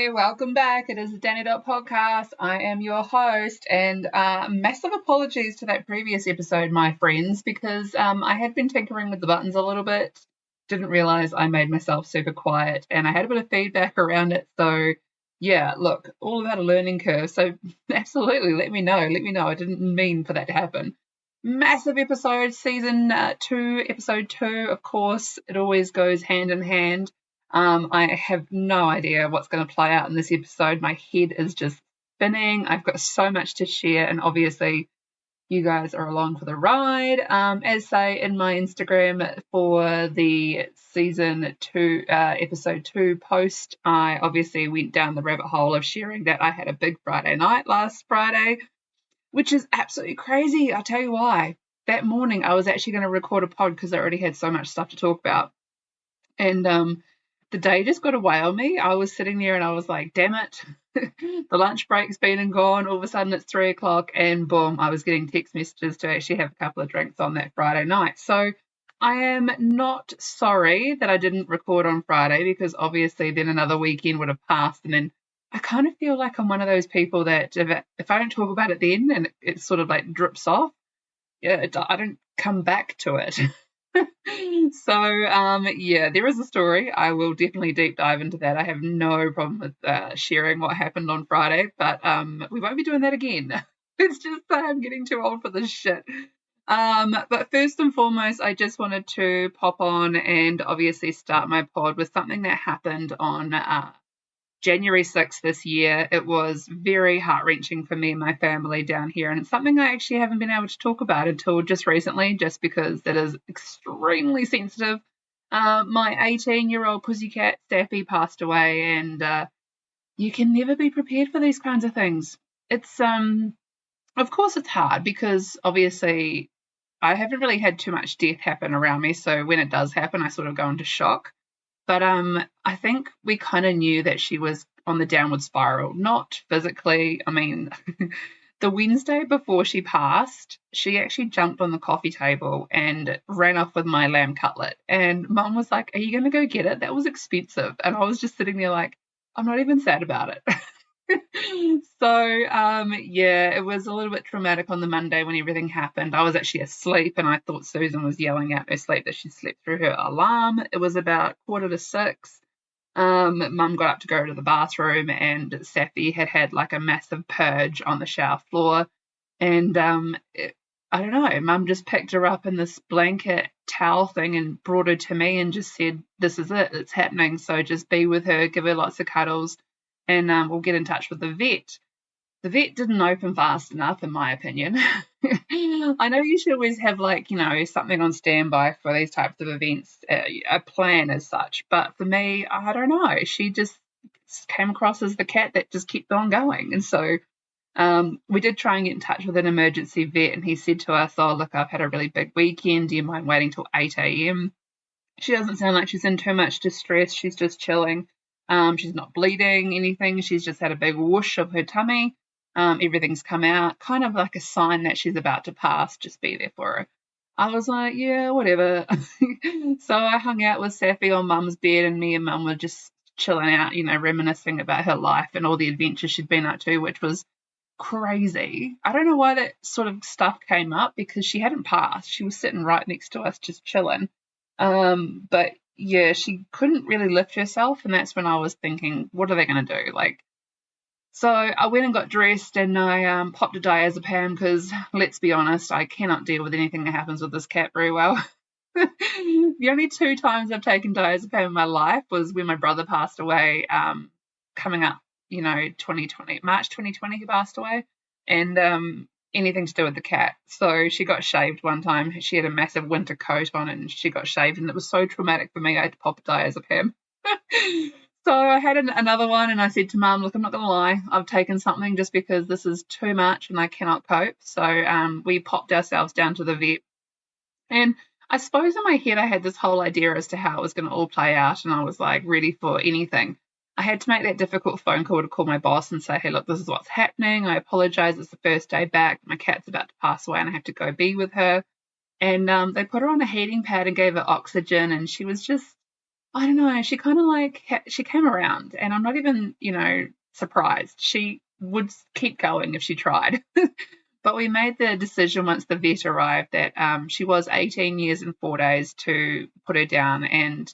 Hey, welcome back. It is the Dani Dot podcast. I am your host, and massive apologies to that previous episode, my friends, because I had been tinkering with the buttons a little bit. Didn't realize I made myself super quiet, and I had a bit of feedback around it. So, yeah, look, all about a learning curve. So, absolutely, let me know. Let me know. I didn't mean for that to happen. Massive episode, season 2, episode 2. Of course, it always goes hand in hand. I have no idea what's going to play out in this episode. My head is just spinning. I've got so much to share, and obviously you guys are along for the ride. As say in my Instagram for the season 2, episode 2 post, I obviously went down the rabbit hole of sharing that I had a big Friday night last Friday, which is absolutely crazy. I'll tell you why. That morning I was actually going to record a pod because I already had so much stuff to talk about. And the day just got away on me. I was sitting there and I was like, damn it, the lunch break's been and gone. All of a sudden it's 3 o'clock and boom, I was getting text messages to actually have a couple of drinks on that Friday night. So I am not sorry that I didn't record on Friday, because obviously then another weekend would have passed, and then I kind of feel like I'm one of those people that if I don't talk about it then and it sort of like drips off, yeah, I don't come back to it. So, yeah, there is a story. I will definitely deep dive into that. I have no problem with sharing what happened on Friday, but we won't be doing that again. It's just that I'm getting too old for this shit. But first and foremost, I just wanted to pop on and obviously start my pod with something that happened on January 6th this year. It was very heart-wrenching for me and my family down here, and it's something I actually haven't been able to talk about until just recently, just because it is extremely sensitive. My 18-year-old pussycat, Saffy, passed away, and you can never be prepared for these kinds of things. It's, of course it's hard, because obviously I haven't really had too much death happen around me, so when it does happen, I sort of go into shock. But I think we kind of knew that she was on the downward spiral, not physically. I mean, the Wednesday before she passed, she actually jumped on the coffee table and ran off with my lamb cutlet. And Mum was like, are you going to go get it? That was expensive. And I was just sitting there like, I'm not even sad about it. So, yeah, it was a little bit traumatic on the Monday when everything happened. I was actually asleep, and I thought Susan was yelling at her sleep that she slept through her alarm. It was about 5:45. Mum got up to go to the bathroom, and Saffy had like a massive purge on the shower floor. And I don't know, Mum just picked her up in this blanket towel thing and brought her to me and just said, this is it, it's happening. So just be with her, give her lots of cuddles, and we'll get in touch with the vet. The vet didn't open fast enough, in my opinion. I know you should always have, like, you know, something on standby for these types of events, a plan as such. But for me, I don't know. She just came across as the cat that just kept on going. And so we did try and get in touch with an emergency vet, and he said to us, oh, look, I've had a really big weekend. Do you mind waiting till 8 a.m.? She doesn't sound like she's in too much distress. She's just chilling. She's not bleeding anything. She's just had a big whoosh of her tummy. Everything's come out, kind of like a sign that she's about to pass. Just be there for her. I was like, yeah, whatever. So I hung out with Saffy on Mum's bed, and me and Mum were just chilling out, you know, reminiscing about her life and all the adventures she'd been up to, which was crazy. I don't know why that sort of stuff came up, because she hadn't passed. She was sitting right next to us just chilling. But yeah, she couldn't really lift herself, and that's when I was thinking, what are they going to do? Like, so I went and got dressed, and I popped a diazepam, because let's be honest, I cannot deal with anything that happens with this cat very well. The only 2 times I've taken diazepam in my life was when my brother passed away, coming up, you know, March 2020 he passed away, and anything to do with the cat. So she got shaved one time. She had a massive winter coat on, and she got shaved, and it was so traumatic for me. I had to pop a diazepam. So I had another one, and I said to Mum, look, I'm not going to lie, I've taken something just because this is too much and I cannot cope. So we popped ourselves down to the vet. And I suppose in my head I had this whole idea as to how it was going to all play out, and I was like ready for anything. I had to make that difficult phone call to call my boss and say, hey, look, this is what's happening. I apologise. It's the first day back. My cat's about to pass away and I have to go be with her. And they put her on a heating pad and gave her oxygen, and she was just I don't know, she kind of like, she came around, and I'm not even, surprised. She would keep going if she tried. But we made the decision once the vet arrived that she was 18 years and 4 days to put her down. And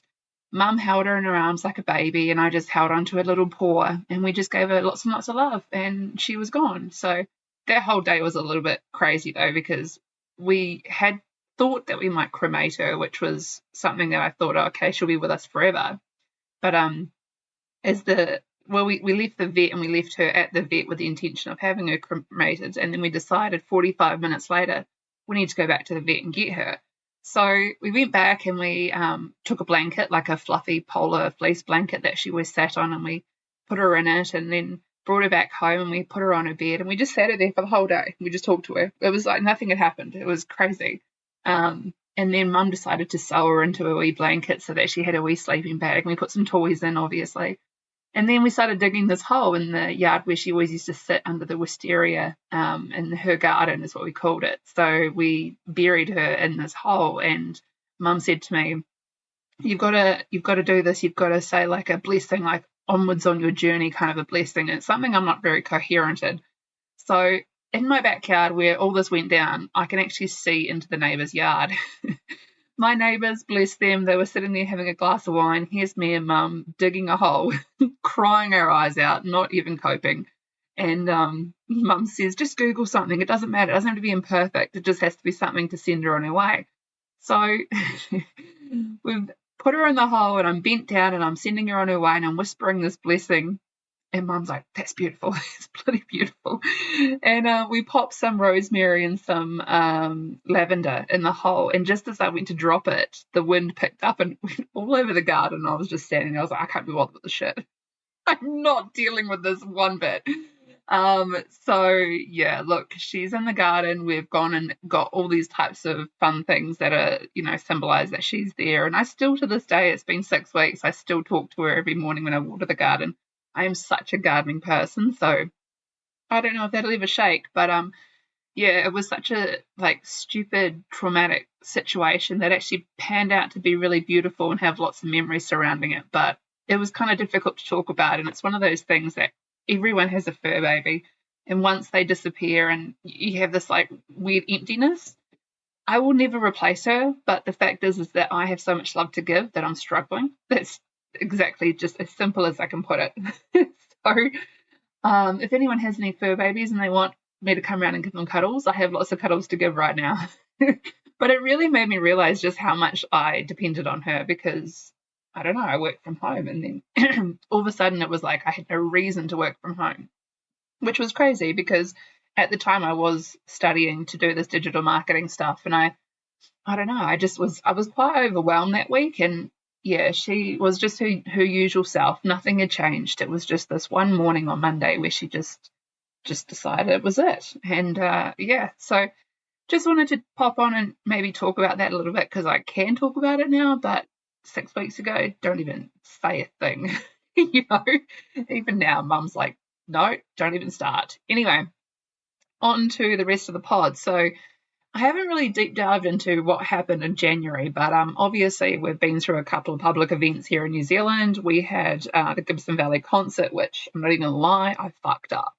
Mum held her in her arms like a baby, and I just held onto her little paw, and we just gave her lots and lots of love, and she was gone. So that whole day was a little bit crazy, though, because we had thought that we might cremate her, which was something that I thought, oh, okay, she'll be with us forever. But as the we left the vet, and we left her at the vet with the intention of having her cremated, and then we decided 45 minutes later we need to go back to the vet and get her. So we went back, and we took a blanket, like a fluffy polar fleece blanket that she always sat on, and we put her in it, and then brought her back home, and we put her on her bed, and we just sat her there for the whole day. We just talked to her. It was like nothing had happened. It was crazy. And then Mum decided to sew her into a wee blanket so that she had a wee sleeping bag, and we put some toys in, obviously. And then we started digging this hole in the yard where she always used to sit under the wisteria, in her garden is what we called it. So we buried her in this hole, and Mum said to me, you've got to do this. You've got to say like a blessing, like onwards on your journey kind of a blessing. And it's something I'm not very coherent in. So in my backyard where all this went down, I can actually see into the neighbour's yard. My neighbours, bless them, they were sitting there having a glass of wine. Here's me and Mum digging a hole, crying our eyes out, not even coping. And Mum says, just Google something. It doesn't matter. It doesn't have to be imperfect. It just has to be something to send her on her way. So we've put her in the hole, and I'm bent down, and I'm sending her on her way, and I'm whispering this blessing. And Mum's like, that's beautiful. It's bloody beautiful. And we popped some rosemary and some lavender in the hole. And just as I went to drop it, the wind picked up and went all over the garden. I was just standing there. I was like, I can't be bothered with this shit. I'm not dealing with this one bit. So, yeah, look, she's in the garden. We've gone and got all these types of fun things that are, symbolize that she's there. And I still, to this day, it's been 6 weeks, I still talk to her every morning when I water the garden. I am such a gardening person, so I don't know if that'll ever shake, but yeah, it was such a stupid, traumatic situation that actually panned out to be really beautiful and have lots of memories surrounding it. But it was kind of difficult to talk about, and it's one of those things that everyone has a fur baby, and once they disappear, and you have this weird emptiness. I will never replace her, but the fact is that I have so much love to give that I'm struggling. That's exactly just as simple as I can put it. So if anyone has any fur babies and they want me to come around and give them cuddles, I have lots of cuddles to give right now. But it really made me realize just how much I depended on her, because I don't know, I worked from home, and then all of a sudden it was like I had no reason to work from home, which was crazy because at the time I was studying to do this digital marketing stuff, and I don't know, I was quite overwhelmed that week. And yeah, she was just her usual self. Nothing had changed. It was just this one morning on Monday where she just decided it was it. And yeah, so just wanted to pop on and maybe talk about that a little bit, because I can talk about it now, but 6 weeks ago, don't even say a thing. Even now, Mum's like, no, don't even start. Anyway, on to the rest of the pod. So I haven't really deep dived into what happened in January, but obviously we've been through a couple of public events here in New Zealand. We had the Gibbston Valley concert, which I'm not even going to lie, I fucked up.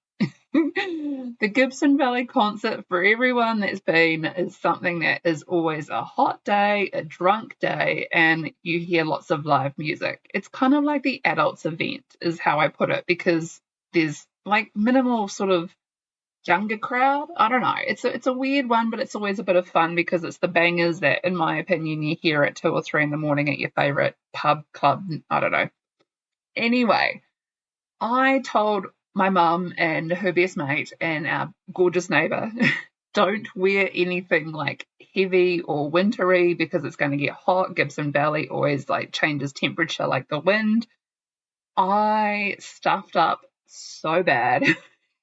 The Gibbston Valley concert, for everyone that's been, is something that is always a hot day, a drunk day, and you hear lots of live music. It's kind of like the adults event is how I put it, because there's minimal sort of younger crowd. I don't know. It's a weird one, but it's always a bit of fun because it's the bangers that, in my opinion, you hear at 2 or 3 in the morning at your favourite pub, club, I don't know. Anyway, I told my mum and her best mate and our gorgeous neighbour, don't wear anything heavy or wintry because it's going to get hot. Gibbston Valley always changes temperature like the wind. I stuffed up so bad.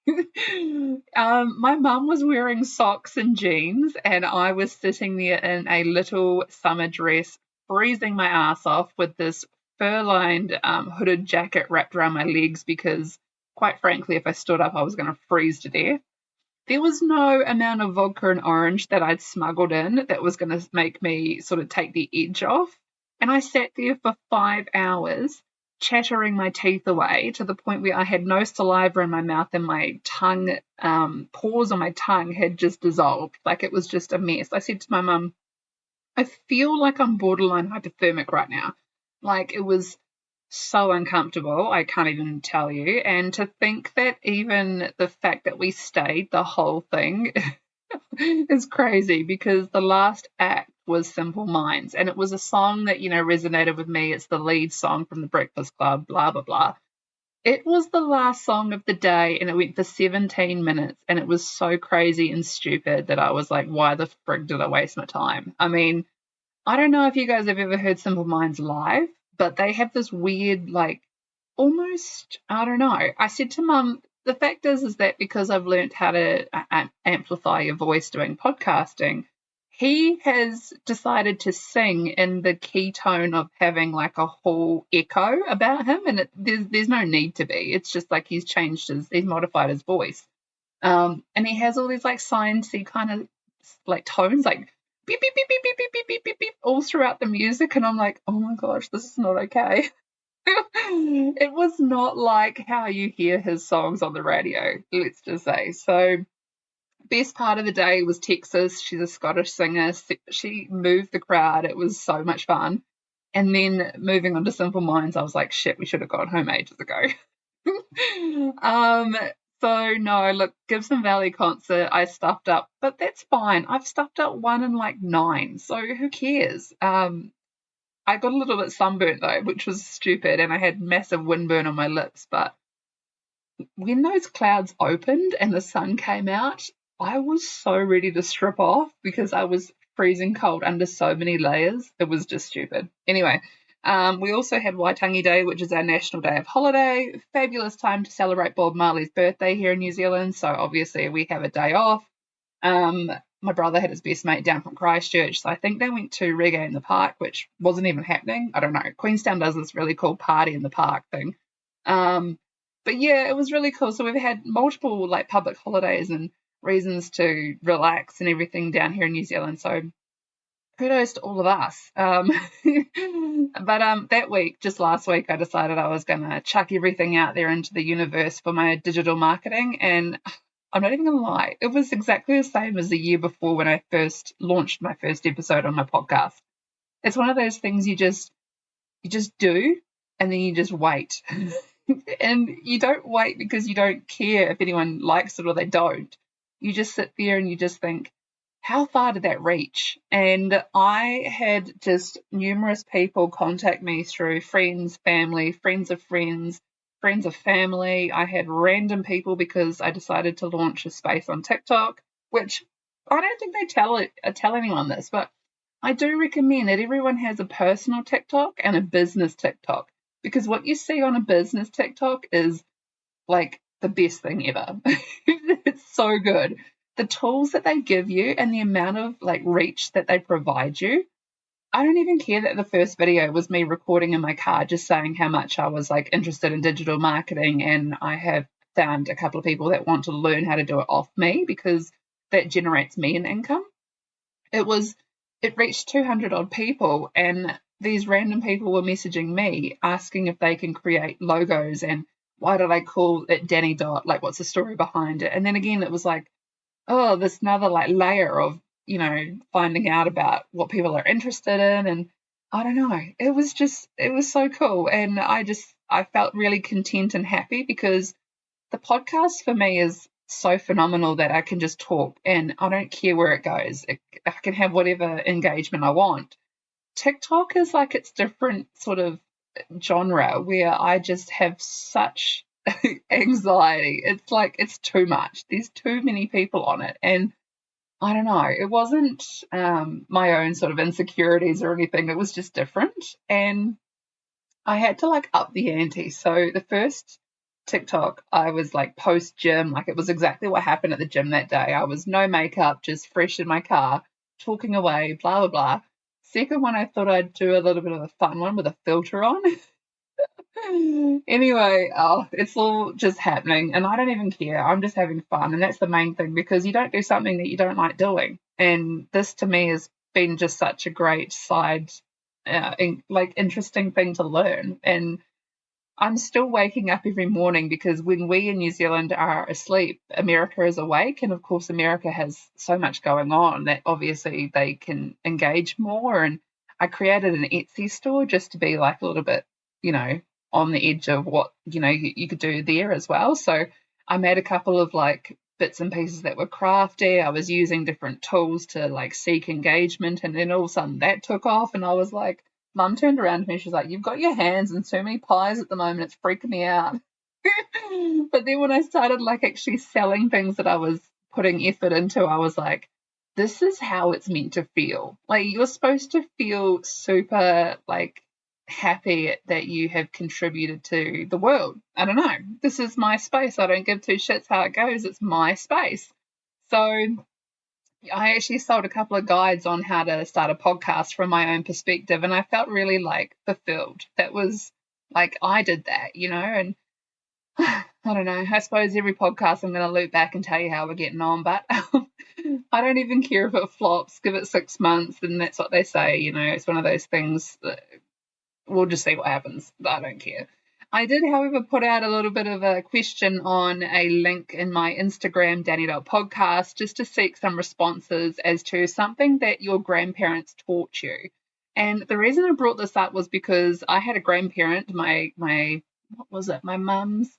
My mum was wearing socks and jeans, and I was sitting there in a little summer dress, freezing my ass off with this fur-lined hooded jacket wrapped around my legs because, quite frankly, if I stood up, I was going to freeze to death. There was no amount of vodka and orange that I'd smuggled in that was going to make me sort of take the edge off. And I sat there for 5 hours chattering my teeth away to the point where I had no saliva in my mouth and my tongue, pores on my tongue had just dissolved. Like it was just a mess. I said to my mum, I feel like I'm borderline hypothermic right now. Like it was so uncomfortable. I can't even tell you. And to think that even the fact that we stayed the whole thing is crazy, because the last act was Simple Minds, and it was a song that, resonated with me. It's the lead song from The Breakfast Club, blah, blah, blah. It was the last song of the day, and it went for 17 minutes, and it was so crazy and stupid that I was like, why the frig did I waste my time? I mean, I don't know if you guys have ever heard Simple Minds live, but they have this weird, like, almost, I don't know. I said to Mum, the fact is that because I've learned how to amplify your voice doing podcasting, he has decided to sing in the key tone of having like a whole echo about him, and there's no need to be. It's just like he's modified his voice, and he has all these like sciencey kind of like tones, like beep beep beep beep beep beep beep beep beep beep all throughout the music, and I'm like, oh my gosh, this is not okay. It was not like how you hear his songs on the radio, let's just say. So best part of the day was Texas. She's a Scottish singer. She moved the crowd. It was so much fun. And then moving on to Simple Minds, I was like, shit, we should have gone home ages ago. So no, look, Gibbston Valley concert, I stuffed up, but that's fine. I've stuffed up one in like 9, so who cares? I got a little bit sunburnt though, which was stupid, and I had massive windburn on my lips. But when those clouds opened and the sun came out, I was so ready to strip off because I was freezing cold under so many layers. It was just stupid. Anyway, we also had Waitangi Day, which is our national day of holiday. Fabulous time to celebrate Bob Marley's birthday here in New Zealand. So obviously we have a day off. My brother had his best mate down from Christchurch, so I think they went to reggae in the park, which wasn't even happening. I don't know. Queenstown does this really cool party in the park thing. But yeah, it was really cool. So we've had multiple like public holidays and reasons to relax and everything down here in New Zealand. So kudos to all of us. But that week, just last week, I decided I was going to chuck everything out there into the universe for my digital marketing, and I'm not even going to lie, it was exactly the same as the year before when I first launched my first episode on my podcast. It's one of those things you just do, and then you just wait. And you don't wait because you don't care if anyone likes it or they don't. You just sit there and you just think, how far did that reach? And I had just numerous people contact me through friends, family, friends of friends, friends of family. I had random people because I decided to launch a space on TikTok, which I don't think they tell anyone this, but I do recommend that everyone has a personal TikTok and a business TikTok, because what you see on a business TikTok is like the best thing ever. It's so good. The tools that they give you and the amount of like reach that they provide you. I don't even care that the first video was me recording in my car just saying how much I was like interested in digital marketing, and I have found a couple of people that want to learn how to do it off me because that generates me an income. It reached 200 odd people, and these random people were messaging me asking if they can create logos and why did I call it Dani Dot, like what's the story behind it. And then again it was like, oh, this another like layer of finding out about what people are interested in. And I don't know, it was so cool. And I felt really content and happy because the podcast for me is so phenomenal that I can just talk and I don't care where it goes. I can have whatever engagement I want. TikTok is like its different sort of genre where I just have such anxiety. It's like it's too much. There's too many people on it. And I don't know, it wasn't my own sort of insecurities or anything. It was just different. And I had to like up the ante. So the first TikTok, I was like post gym, like it was exactly what happened at the gym that day. I was no makeup, just fresh in my car, talking away, blah, blah, blah. Second one, I thought I'd do a little bit of a fun one with a filter on. Anyway, it's all just happening and I don't even care. I'm just having fun, and that's the main thing, because you don't do something that you don't like doing. And this to me has been just such a great side interesting thing to learn. And I'm still waking up every morning because when we in New Zealand are asleep, America is awake. And of course, America has so much going on that obviously they can engage more. And I created an Etsy store just to be like a little bit, on the edge of what, you could do there as well. So I made a couple of like bits and pieces that were crafty. I was using different tools to like seek engagement. And then all of a sudden that took off. And I was like, Mum turned around to me. She's like, "You've got your hands in so many pies at the moment. It's freaking me out." But then when I started like actually selling things that I was putting effort into, I was like, this is how it's meant to feel. Like you're supposed to feel super like happy that you have contributed to the world. I don't know. This is my space. I don't give two shits how it goes. It's my space. So I actually sold a couple of guides on how to start a podcast from my own perspective, and I felt really like fulfilled. That was like I did that, and I don't know. I suppose every podcast I'm going to loop back and tell you how we're getting on, but I don't even care if it flops. Give it 6 months, and that's what they say. It's one of those things that we'll just see what happens. I don't care. I did, however, put out a little bit of a question on a link in my Instagram, Dani Dot podcast, just to seek some responses as to something that your grandparents taught you. And the reason I brought this up was because I had a grandparent, my what was it? My mum's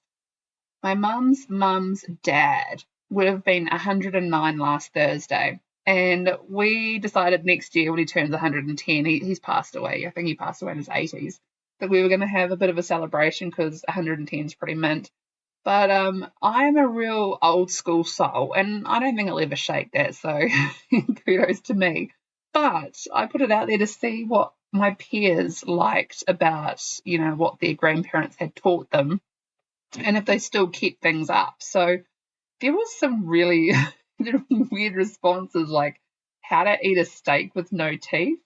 mum's dad would have been 109 last Thursday. And we decided next year when he turns 110, he's passed away. I think he passed away in his 80s. That we were going to have a bit of a celebration because 110 is pretty mint. But I'm a real old school soul, and I don't think I'll ever shake that, so kudos to me. But I put it out there to see what my peers liked about, what their grandparents had taught them and if they still kept things up. So there was some really weird responses, like how to eat a steak with no teeth.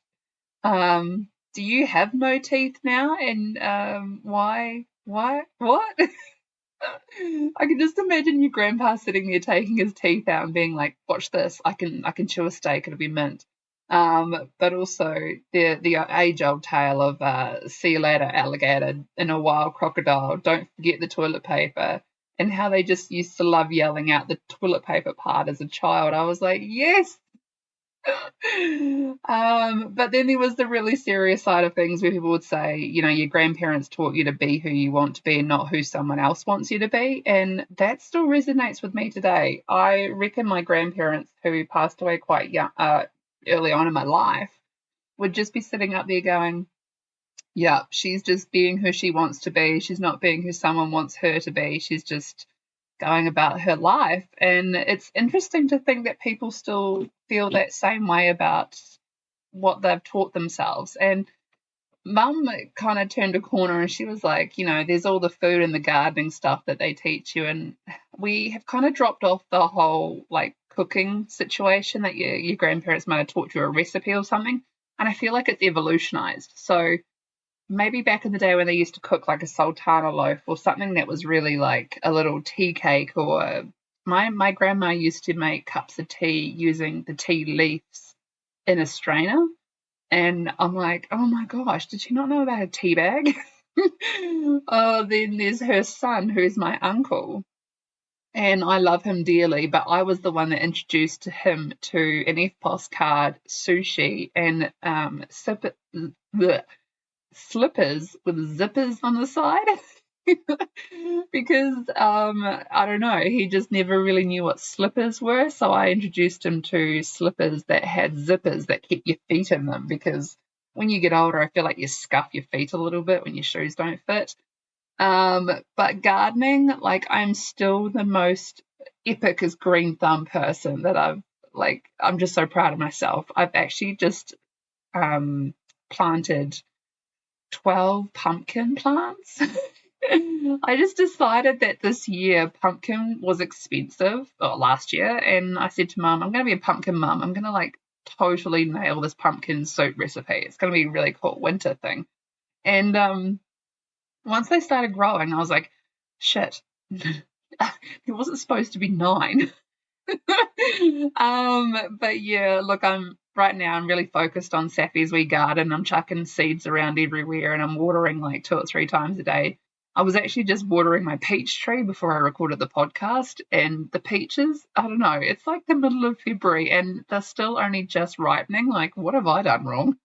Do you have no teeth now? And why? What? I can just imagine your grandpa sitting there taking his teeth out and being like, "Watch this! I can chew a steak. It'll be mint." But also the age-old tale of see you later, alligator, and a wild crocodile. Don't forget the toilet paper, and how they just used to love yelling out the toilet paper part as a child. I was like, yes. But then there was the really serious side of things where people would say, your grandparents taught you to be who you want to be and not who someone else wants you to be. And that still resonates with me today. I reckon my grandparents, who passed away quite young, early on in my life, would just be sitting up there going, yeah, she's just being who she wants to be. She's not being who someone wants her to be. She's just going about her life. And it's interesting to think that people still feel that same way about what they've taught themselves. And Mum kind of turned a corner and she was like, there's all the food and the gardening stuff that they teach you. And we have kind of dropped off the whole like cooking situation that your grandparents might have taught you a recipe or something. And I feel like it's evolutionized. So maybe back in the day when they used to cook like a sultana loaf or something that was really like a little tea cake, or my grandma used to make cups of tea using the tea leaves in a strainer. And I'm like, oh my gosh, did she not know about a tea bag? Then there's her son, who's my uncle. And I love him dearly, but I was the one that introduced him to an EFTPOS card, sushi, and slippers with zippers on the side. Because I don't know, he just never really knew what slippers were, so I introduced him to slippers that had zippers that kept your feet in them, because when you get older I feel like you scuff your feet a little bit when your shoes don't fit. But gardening, like, I'm still the most epic as green thumb person that I'm just so proud of myself. I've actually just planted 12 pumpkin plants. I just decided that this year pumpkin was expensive, or last year, and I said to Mum, I'm going to be a pumpkin mum. I'm going to like totally nail this pumpkin soup recipe. It's going to be a really cool winter thing. And once they started growing, I was like, shit, there wasn't supposed to be 9. But yeah, look, I'm really focused on Saffy's wee garden. I'm chucking seeds around everywhere and I'm watering like 2 or 3 times a day. I was actually just watering my peach tree before I recorded the podcast, and the peaches, I don't know, it's like the middle of February and they're still only just ripening. Like, what have I done wrong?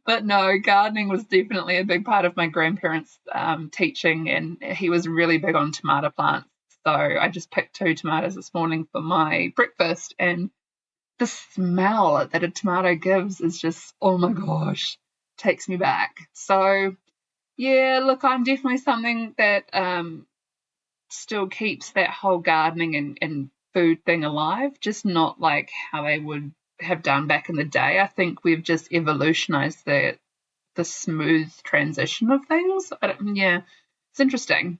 But no, gardening was definitely a big part of my grandparents' teaching, and he was really big on tomato plants. So I just picked 2 tomatoes this morning for my breakfast, and the smell that a tomato gives is just, oh my gosh, takes me back. So yeah, look, I'm definitely something that still keeps that whole gardening and food thing alive, just not like how they would have done back in the day. I think we've just evolutionized the smooth transition of things. Yeah, it's interesting.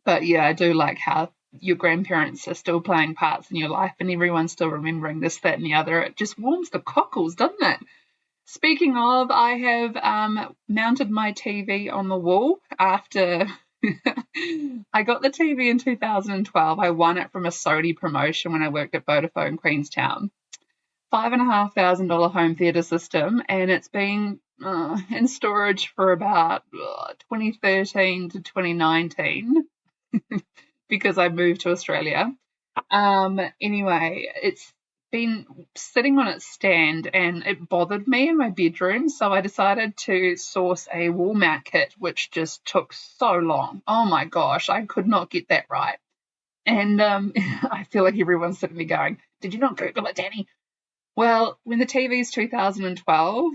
But yeah, I do like how your grandparents are still playing parts in your life and everyone's still remembering this, that, and the other. It just warms the cockles, doesn't it? Speaking of, I have mounted my TV on the wall after I got the TV in 2012. I won it from a Sony promotion when I worked at Vodafone Queenstown. $5,500 home theatre system, and it's been in storage for about 2013 to 2019 because I moved to Australia. Anyway, it's been sitting on its stand and it bothered me in my bedroom, so I decided to source a wall mount kit, which just took so long. Oh my gosh, I could not get that right. And I feel like everyone's sitting there going, did you not Google it, Dani? Well, when the TV is 2012,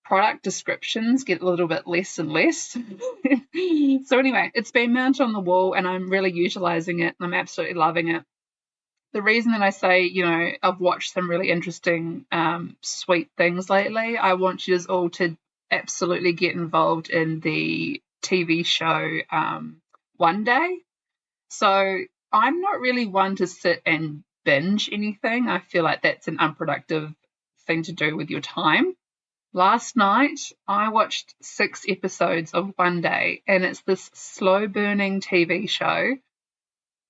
product descriptions get a little bit less and less. So anyway, it's been mounted on the wall and I'm really utilising it. I'm absolutely loving it. The reason that I say, I've watched some really interesting, sweet things lately, I want you all to absolutely get involved in the TV show One Day. So I'm not really one to sit and binge anything. I feel like that's an unproductive thing to do with your time. Last night, I watched 6 episodes of One Day, and it's this slow-burning TV show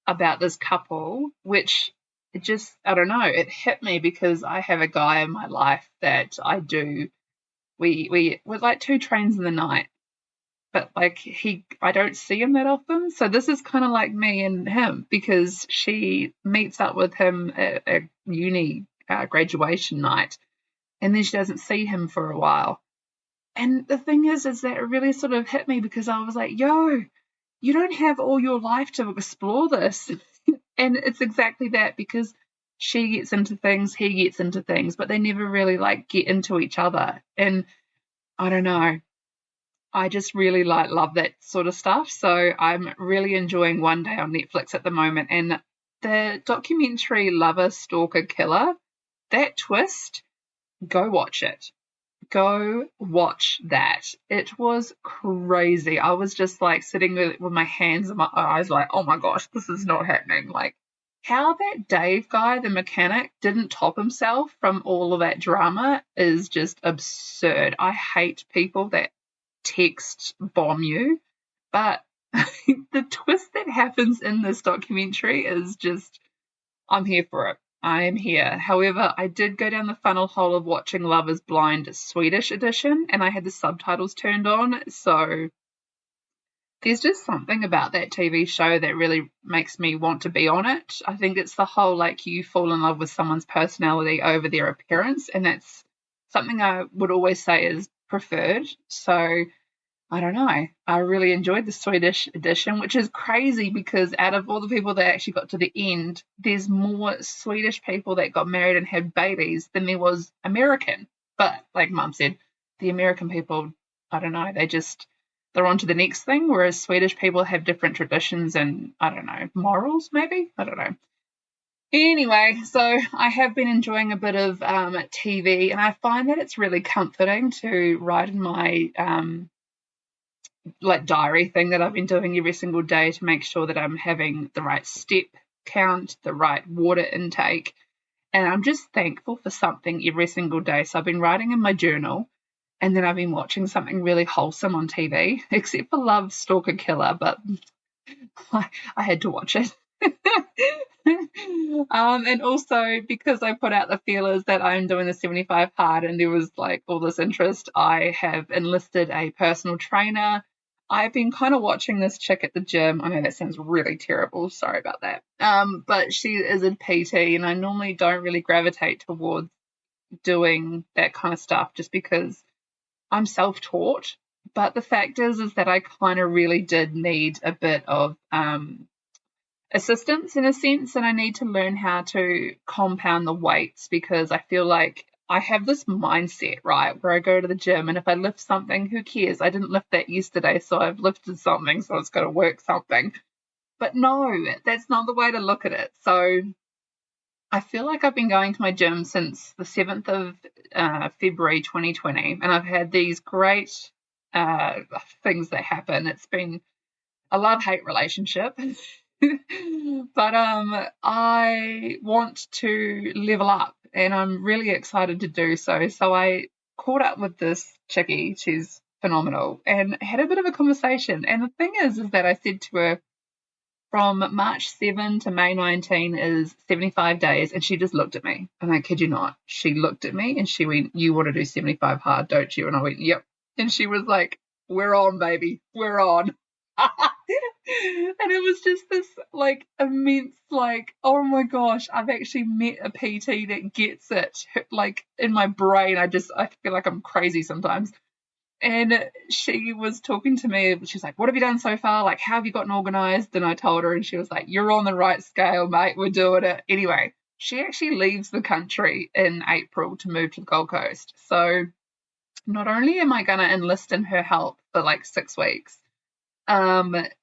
about this couple, which it just, I don't know, it hit me because I have a guy in my life that I do, we're like 2 trains in the night, but like I don't see him that often. So this is kind of like me and him, because she meets up with him at a uni graduation night, and then she doesn't see him for a while. And the thing is that it really sort of hit me because I was like, yo, you don't have all your life to explore this. And it's exactly that, because she gets into things, he gets into things, but they never really like get into each other. And I don't know, I just really love that sort of stuff. So I'm really enjoying One Day on Netflix at the moment. And the documentary Lover, Stalker, Killer, that twist, go watch it. Go watch that. It was crazy. I was just like sitting with my hands in my eyes like, oh my gosh, this is not happening. Like, how that Dave guy, the mechanic, didn't top himself from all of that drama is just absurd. I hate people that text bomb you, but the twist that happens in this documentary is just, I'm here for it. I am here. However, I did go down the funnel hole of watching Love is Blind Swedish edition, and I had the subtitles turned on, so there's just something about that TV show that really makes me want to be on it. I think it's the whole, like, you fall in love with someone's personality over their appearance, and that's something I would always say is preferred. So I don't know. I really enjoyed the Swedish edition, which is crazy because out of all the people that actually got to the end, there's more Swedish people that got married and had babies than there was American. But like Mum said, the American people, I don't know, they're on to the next thing, whereas Swedish people have different traditions and, I don't know, morals maybe? I don't know. Anyway, so I have been enjoying a bit of TV, and I find that it's really comforting to write in my like diary thing that I've been doing every single day to make sure that I'm having the right step count, the right water intake, and I'm just thankful for something every single day. So I've been writing in my journal, and then I've been watching something really wholesome on TV, except for Love, Stalker, Killer, but I had to watch it. And also because I put out the feelers that I'm doing the 75 hard and there was like all this interest, I have enlisted a personal trainer. I've been kind of watching this chick at the gym. I know that sounds really terrible. Sorry about that. But she is a PT, and I normally don't really gravitate towards doing that kind of stuff just because I'm self-taught. But the fact is that I kind of really did need a bit of assistance in a sense, and I need to learn how to compound the weights because I feel like I have this mindset, right, where I go to the gym and if I lift something, who cares? I didn't lift that yesterday, so I've lifted something, so it's got to work something. But no, that's not the way to look at it. So I feel like I've been going to my gym since the 7th of February 2020, and I've had these great things that happen. It's been a love-hate relationship. But I want to level up and I'm really excited to do so. So I caught up with this chickie, she's phenomenal, and had a bit of a conversation. And the thing is that I said to her, from March 7 to May 19 is 75 days, and she just looked at me. And I kid you not, she looked at me and she went, "You want to do 75 hard, don't you?" And I went, "Yep." And she was like, "We're on, baby, we're on." And it was just this like immense like, oh my gosh, I've actually met a PT that gets it. Like in my brain I feel like I'm crazy sometimes. And she was talking to me, she's like, "What have you done so far? Like, how have you gotten organised?" And I told her, and she was like, "You're on the right scale, mate, we're doing it." Anyway, she actually leaves the country in April to move to the Gold Coast. So not only am I going to enlist in her help for like 6 weeks,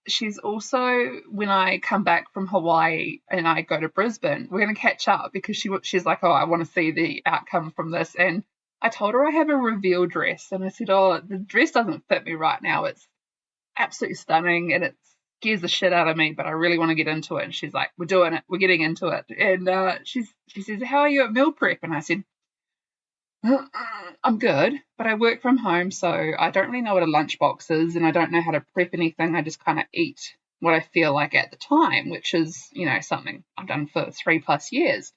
she's also, when I come back from Hawaii and I go to Brisbane, we're going to catch up because she's like, "Oh, I want to see the outcome from this." And I told her I have a reveal dress, and I said, "Oh, the dress doesn't fit me right now. It's absolutely stunning and it scares the shit out of me, but I really want to get into it." And she's like, "We're doing it. We're getting into it." And she says, "How are you at meal prep?" And I said, "I'm good, but I work from home, so I don't really know what a lunchbox is, and I don't know how to prep anything. I just kind of eat what I feel like at the time," which is, something I've done for 3+ years.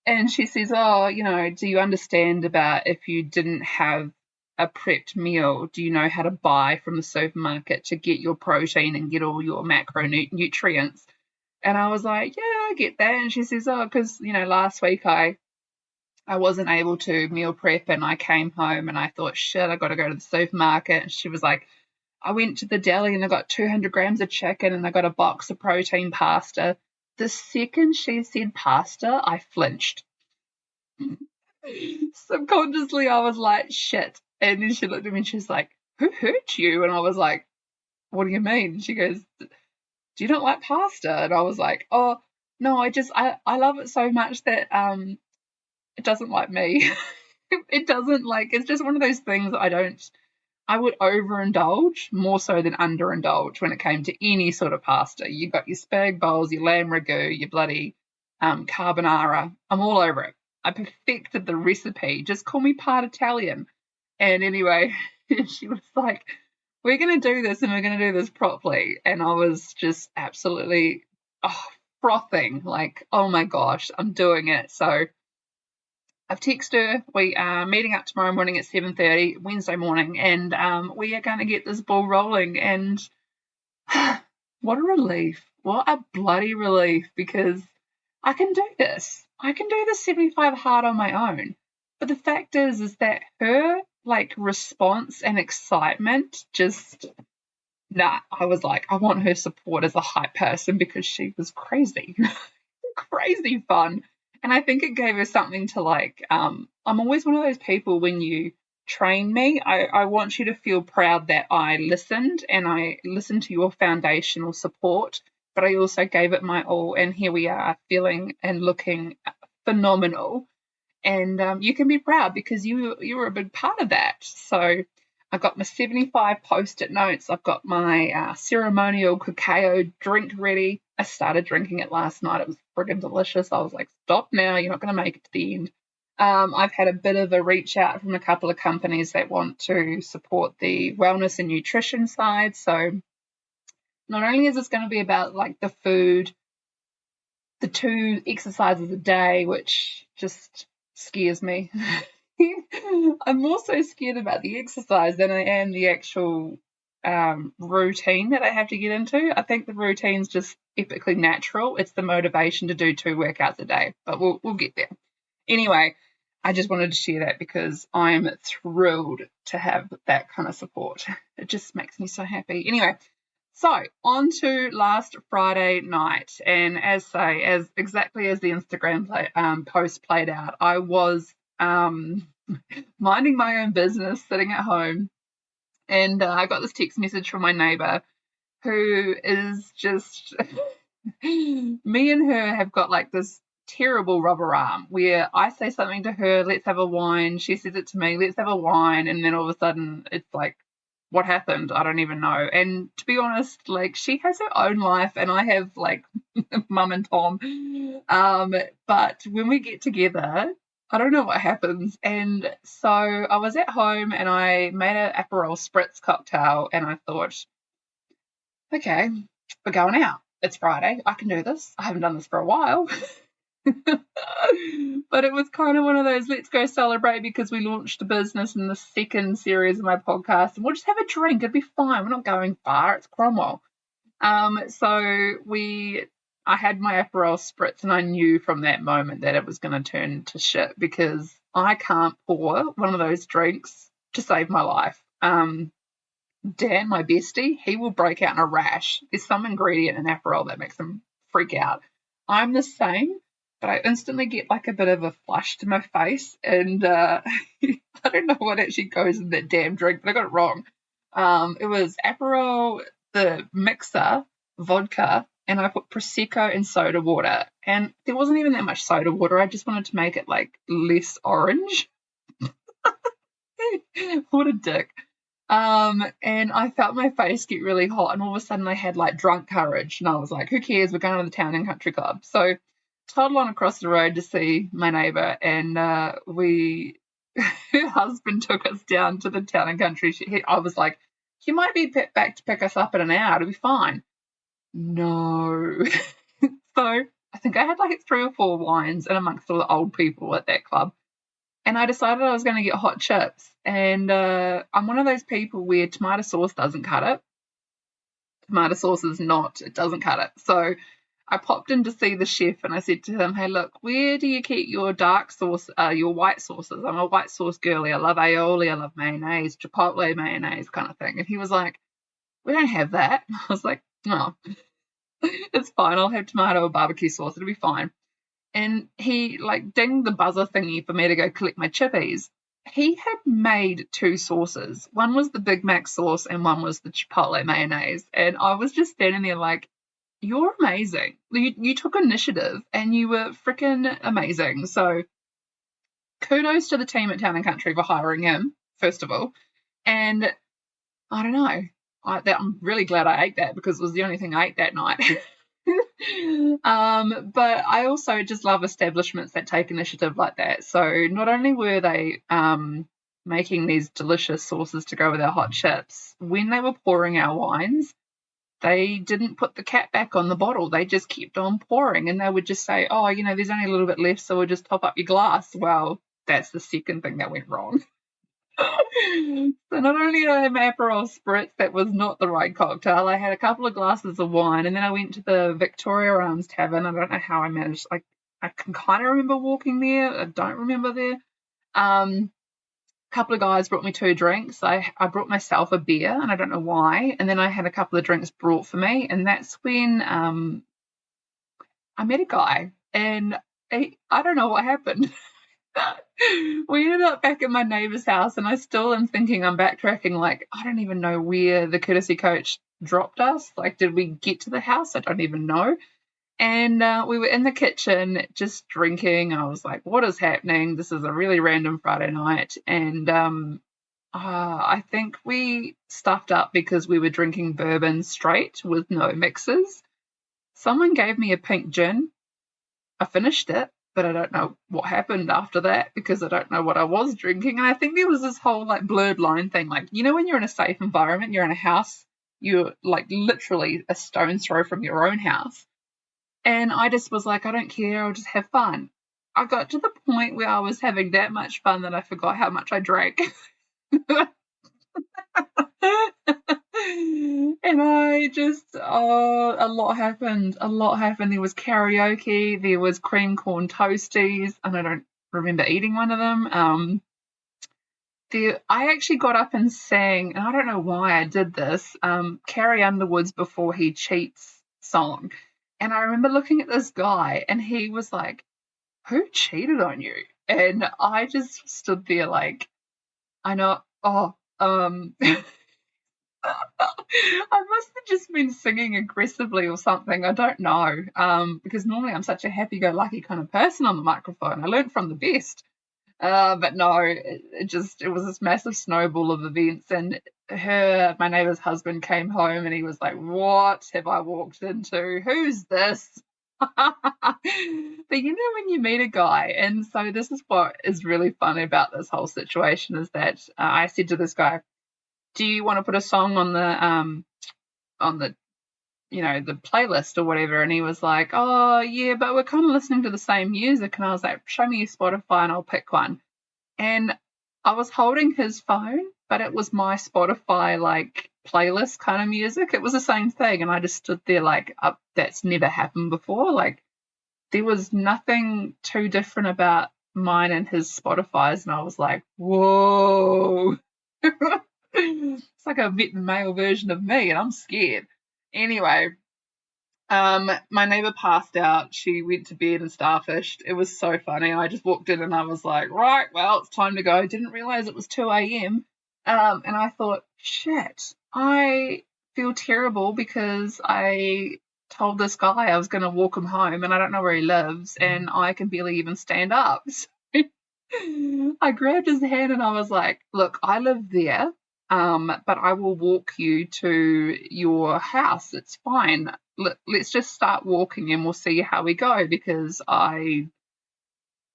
And she says, "Oh, do you understand about if you didn't have a prepped meal, do you know how to buy from the supermarket to get your protein and get all your macronutrients?" And I was like, "Yeah, I get that." And she says, "Oh, because, last week I wasn't able to meal prep and I came home and I thought, shit, I got to go to the supermarket." And she was like, "I went to the deli and I got 200 grams of chicken and I got a box of protein pasta." The second she said pasta, I flinched. Subconsciously, I was like, shit. And then she looked at me and she's like, "Who hurt you?" And I was like, "What do you mean?" And she goes, "Do you not like pasta?" And I was like, "Oh, no, I love it so much that it doesn't like me." It doesn't it's just one of those things I would overindulge more so than underindulge when it came to any sort of pasta. You've got your spag bowls, your lamb ragu, your bloody carbonara. I'm all over it. I perfected the recipe. Just call me part Italian. And anyway, she was like, "We're going to do this and we're going to do this properly." And I was just absolutely frothing, like, oh my gosh, I'm doing it. So I've texted her. We are meeting up tomorrow morning at 7:30, Wednesday morning, and we are going to get this ball rolling. And what a relief. What a bloody relief, because I can do this. I can do the 75 hard on my own. But the fact is that her, response and excitement just, I was like, I want her support as a hype person because she was crazy. Crazy fun. And I think it gave her something to I'm always one of those people, when you train me, I want you to feel proud that I listened and I listened to your foundational support, but I also gave it my all. And here we are, feeling and looking phenomenal. And you can be proud because you were a big part of that. So I got my 75 post-it notes. I've got my ceremonial cacao drink ready. I started drinking it last night. It was friggin' delicious. I was like, stop now. You're not going to make it to the end. I've had a bit of a reach out from a couple of companies that want to support the wellness and nutrition side. So not only is this going to be about the food the 2 exercises a day, which just scares me. I'm more so scared about the exercise than I am the actual routine that I have to get into. I think the routine's just epically natural. It's the motivation to do 2 workouts a day, but we'll get there. Anyway, I just wanted to share that because I'm thrilled to have that kind of support. It just makes me so happy. Anyway, so on to last Friday night, and as exactly as the Instagram post played out, I was minding my own business, sitting at home, and I got this text message from my neighbour, who is just me and her have got like this terrible rubber arm where I say something to her, let's have a wine, she says it to me, let's have a wine, and then all of a sudden it's like, what happened? I don't even know. And to be honest, like, she has her own life and I have like mum and Tom. But when we get together, I don't know what happens. And so I was at home and I made an Aperol Spritz cocktail, and I thought, okay, we're going out. It's Friday. I can do this. I haven't done this for a while. But it was kind of one of those, let's go celebrate because we launched a business in the second series of my podcast, and we'll just have a drink. It'd be fine. We're not going far. It's Cromwell. I had my Aperol Spritz, and I knew from that moment that it was going to turn to shit because I can't pour one of those drinks to save my life. Dan, my bestie, he will break out in a rash. There's some ingredient in Aperol that makes him freak out. I'm the same, but I instantly get like a bit of a flush to my face, and I don't know what actually goes in that damn drink, but I got it wrong. It was Aperol, the mixer, vodka, and I put Prosecco and soda water, and there wasn't even that much soda water. I just wanted to make it like less orange. What a dick. And I felt my face get really hot, and all of a sudden I had like drunk courage, and I was like, who cares, we're going to the Town and Country Club. So toddle on across the road to see my neighbour, and her husband took us down to the Town and Country. I was like, you might be back to pick us up in an hour, it'll be fine. No. So I think I had like 3 or 4 wines and amongst all the old people at that club. And I decided I was going to get hot chips. And I'm one of those people where tomato sauce doesn't cut it. Tomato sauce is not, it doesn't cut it. So I popped in to see the chef, and I said to him, hey, look, where do you keep your dark sauce, your white sauces? I'm a white sauce girly. I love aioli, I love mayonnaise, chipotle mayonnaise kind of thing. And he was like, we don't have that. I was like, no, it's fine. I'll have tomato or barbecue sauce. It'll be fine. And he like dinged the buzzer thingy for me to go collect my chippies. He had made 2 sauces. One was the Big Mac sauce and one was the chipotle mayonnaise. And I was just standing there like, you're amazing. You took initiative and you were freaking amazing. So kudos to the team at Town and Country for hiring him, first of all. And I don't know. I'm really glad I ate that because it was the only thing I ate that night. But I also just love establishments that take initiative like that. So not only were they making these delicious sauces to go with our hot chips, when they were pouring our wines, they didn't put the cap back on the bottle. They just kept on pouring, and they would just say, oh, there's only a little bit left, so we'll just top up your glass. Well, that's the second thing that went wrong. So not only did I have my Aperol Spritz, that was not the right cocktail, I had a couple of glasses of wine, and then I went to the Victoria Arms Tavern. I don't know how I managed. I can kind of remember walking there. I don't remember there. A couple of guys brought me 2 drinks. I brought myself a beer, and I don't know why. And then I had a couple of drinks brought for me, and that's when I met a guy, and I don't know what happened. We ended up back at my neighbour's house, and I still am thinking, I'm backtracking, like, I don't even know where the courtesy coach dropped us. Like, did we get to the house? I don't even know. And we were in the kitchen just drinking. I was like, what is happening? This is a really random Friday night. And I think we stuffed up because we were drinking bourbon straight with no mixers. Someone gave me a pink gin. I finished it, but I don't know what happened after that because I don't know what I was drinking. And I think there was this whole like blurred line thing. Like, when you're in a safe environment, you're in a house, you're like literally a stone's throw from your own house. And I just was like, I don't care, I'll just have fun. I got to the point where I was having that much fun that I forgot how much I drank. And I just, a lot happened. A lot happened. There was karaoke, there was cream corn toasties, and I don't remember eating one of them. I actually got up and sang, and I don't know why I did this, Carrie Underwood's Before He Cheats song. And I remember looking at this guy, and he was like, who cheated on you? And I just stood there like, I know, I must have just been singing aggressively or something. I don't know, because normally I'm such a happy-go-lucky kind of person on the microphone. I learned from the best. But no, it was this massive snowball of events, and my neighbour's husband came home and he was like, what have I walked into? Who's this? But you know when you meet a guy, and so this is what is really funny about this whole situation is that I said to this guy, do you want to put a song on the the playlist or whatever? And he was like, oh yeah, but we're kind of listening to the same music. And I was like, show me your Spotify and I'll pick one. And I was holding his phone, but it was my Spotify like playlist kind of music. It was the same thing, and I just stood there like, that's never happened before. Like there was nothing too different about mine and his Spotify's, and I was like, whoa. It's like I met the male version of me, and I'm scared. Anyway, my neighbour passed out. She went to bed and starfished. It was so funny. I just walked in and I was like, right, well, it's time to go. Didn't realise it was 2 a.m. And I thought, shit, I feel terrible because I told this guy I was going to walk him home, and I don't know where he lives, and I can barely even stand up. So I grabbed his hand and I was like, look, I live there. But I will walk you to your house. It's fine. Let's just start walking and we'll see how we go, because I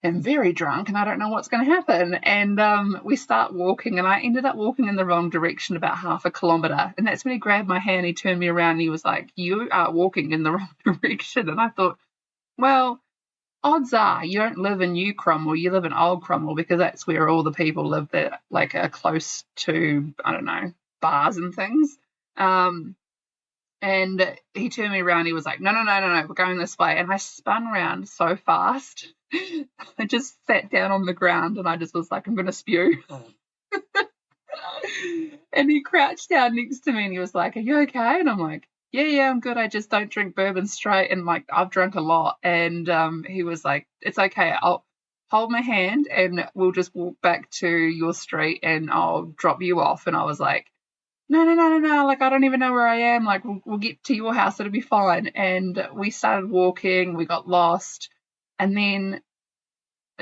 am very drunk and I don't know what's going to happen. And we start walking, and I ended up walking in the wrong direction about half a kilometre. And that's when he grabbed my hand, he turned me around and he was like, you are walking in the wrong direction. And I thought, well, odds are you don't live in New Cromwell, you live in Old Cromwell, because that's where all the people live that like are close to, I don't know, bars and things. And he turned me around, he was like, no, we're going this way. And I spun around so fast, I just sat down on the ground and I just was like, I'm going to spew. And he crouched down next to me and he was like, are you okay? And I'm like, yeah, I'm good. I just don't drink bourbon straight, and like I've drunk a lot. And he was like, it's okay. I'll hold my hand and we'll just walk back to your street and I'll drop you off. And I was like, no. Like I don't even know where I am. Like we'll get to your house. It'll be fine. And we started walking. We got lost. And then,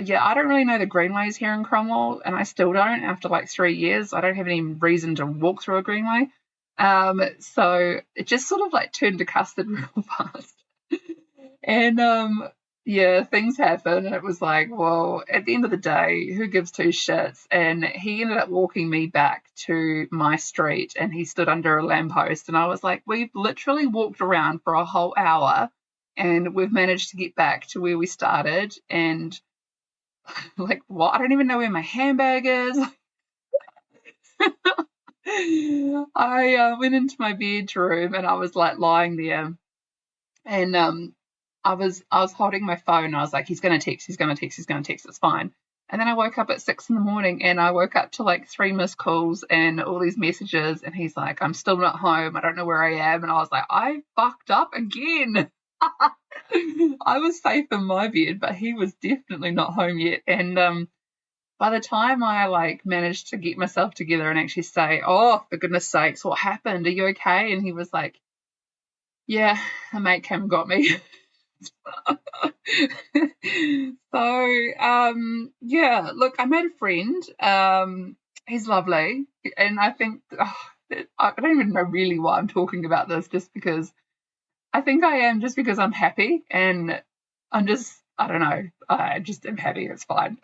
yeah, I don't really know the greenways here in Cromwell, and I still don't after like 3 years. I don't have any reason to walk through a greenway. So it just sort of like turned to custard real fast. And yeah, things happened, and it was like, well, at the end of the day, who gives two shits? And he ended up walking me back to my street, and he stood under a lamppost, and I was like, we've literally walked around for a whole hour and we've managed to get back to where we started, and like, what? I don't even know where my handbag is. I went into my bedroom and I was like lying there, and I was holding my phone and I was like, he's gonna text, it's fine. And then I woke up at 6 a.m. and I woke up to like 3 missed calls and all these messages, and he's like, I'm still not home, I don't know where I am. And I was like, I fucked up again. I was safe in my bed, but he was definitely not home yet. And by the time I like managed to get myself together and actually say, oh, for goodness sakes, what happened? Are you okay? And he was like, yeah, a mate came and got me. So, yeah, look, I made a friend. He's lovely. And I think, I don't even know really why I'm talking about this, just because I think I am, just because I'm happy, and I don't know, I just am happy. It's fine.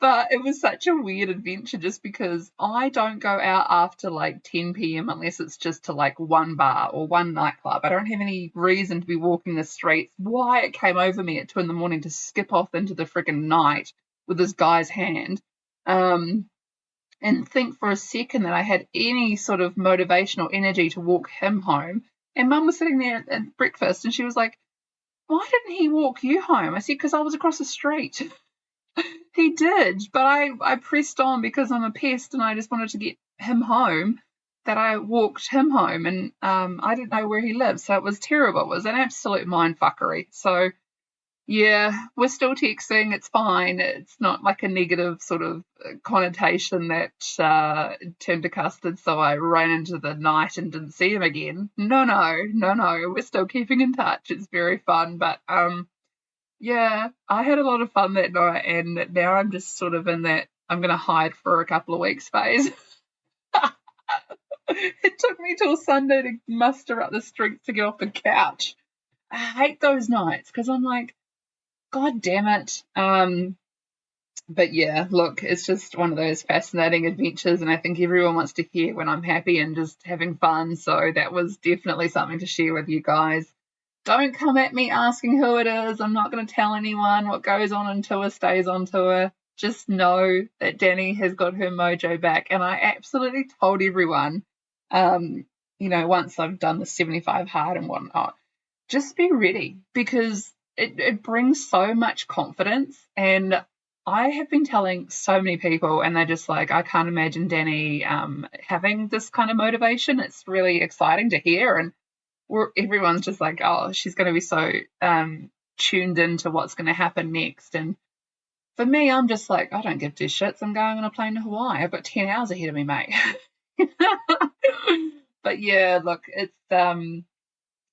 But it was such a weird adventure just because I don't go out after like 10 p.m. unless it's just to like one bar or one nightclub. I don't have any reason to be walking the streets. Why it came over me at 2 in the morning to skip off into the friggin' night with this guy's hand. And think for a second that I had any sort of motivation or energy to walk him home. And Mum was sitting there at breakfast and she was like, why didn't he walk you home? I said, because I was across the street. He did, but I pressed on because I'm a pest and I just wanted to get him home, that I walked him home, and I didn't know where he lived, so it was terrible. It was an absolute mindfuckery. So, yeah, we're still texting. It's fine. It's not like a negative sort of connotation that turned to custard, so I ran into the night and didn't see him again. No. We're still keeping in touch. It's very fun, but yeah, I had a lot of fun that night, and now I'm just sort of in that I'm going to hide for a couple of weeks phase. It took me till Sunday to muster up the strength to get off the couch. I hate those nights because I'm like, God damn it. But yeah, look, it's just one of those fascinating adventures, and I think everyone wants to hear when I'm happy and just having fun. So that was definitely something to share with you guys. Don't come at me asking who it is. I'm not going to tell anyone. What goes on tour stays on tour. Just know that Dani has got her mojo back. And I absolutely told everyone, once I've done the 75 hard and whatnot, just be ready, because it brings so much confidence. And I have been telling so many people, and they're just like, I can't imagine Dani having this kind of motivation. It's really exciting to hear. And everyone's just like, oh, she's going to be so tuned into what's going to happen next. And for me, I'm just like, I don't give two shits. I'm going on a plane to Hawaii. I've got 10 hours ahead of me, mate. But yeah, look, it's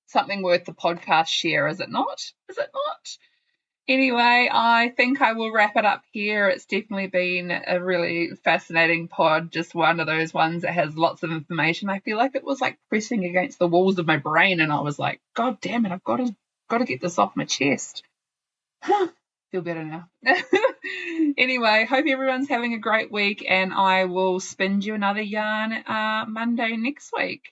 something worth the podcast share, is it not? Is it not? Anyway, I think I will wrap it up here. It's definitely been a really fascinating pod, just one of those ones that has lots of information. I feel like it was like pressing against the walls of my brain, and I was like, God damn it, I've got to get this off my chest. Feel better now. Anyway, hope everyone's having a great week, and I will spin you another yarn Monday next week.